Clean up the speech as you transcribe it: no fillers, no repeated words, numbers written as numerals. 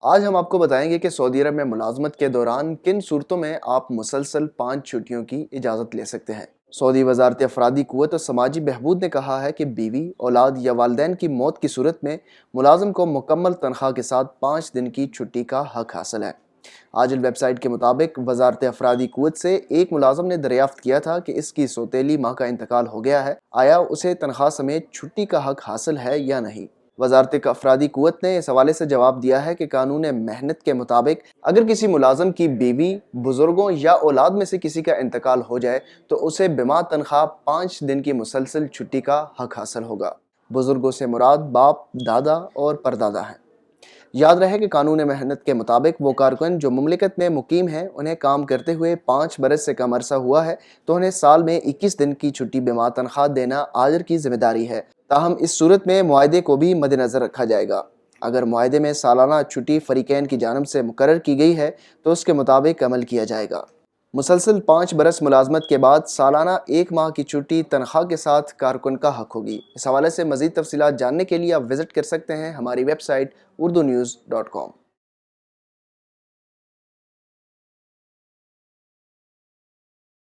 آج ہم آپ کو بتائیں گے کہ سعودی عرب میں ملازمت کے دوران کن صورتوں میں آپ مسلسل 5 چھٹیوں کی اجازت لے سکتے ہیں۔ سعودی وزارت افرادی قوت اور سماجی بہبود نے کہا ہے کہ بیوی، اولاد یا والدین کی موت کی صورت میں ملازم کو مکمل تنخواہ کے ساتھ 5 دن کی چھٹی کا حق حاصل ہے۔ آج ویب سائٹ کے مطابق وزارت افرادی قوت سے ایک ملازم نے دریافت کیا تھا کہ اس کی سوتیلی ماں کا انتقال ہو گیا ہے، آیا اسے تنخواہ سمیت چھٹی کا حق حاصل ہے یا نہیں۔ وزارت افرادی قوت نے اس حوالے سے جواب دیا ہے کہ قانون محنت کے مطابق اگر کسی ملازم کی بیوی، بزرگوں یا اولاد میں سے کسی کا انتقال ہو جائے تو اسے بما تنخواہ 5 دن کی مسلسل چھٹی کا حق حاصل ہوگا۔ بزرگوں سے مراد باپ، دادا اور پردادا ہیں۔ یاد رہے کہ قانون محنت کے مطابق وہ کارکن جو مملکت میں مقیم ہیں انہیں کام کرتے ہوئے 5 برس سے کم عرصہ ہوا ہے تو انہیں سال میں 21 دن کی چھٹی بما تنخواہ دینا آجر کی ذمہ داری ہے۔ تاہم اس صورت میں معاہدے کو بھی مد نظر رکھا جائے گا۔ اگر معاہدے میں سالانہ چھٹی فریقین کی جانب سے مقرر کی گئی ہے تو اس کے مطابق عمل کیا جائے گا۔ مسلسل 5 برس ملازمت کے بعد سالانہ 1 ماہ کی چھٹی تنخواہ کے ساتھ کارکن کا حق ہوگی۔ اس حوالے سے مزید تفصیلات جاننے کے لیے آپ وزٹ کر سکتے ہیں ہماری ویب سائٹ urdunews.com۔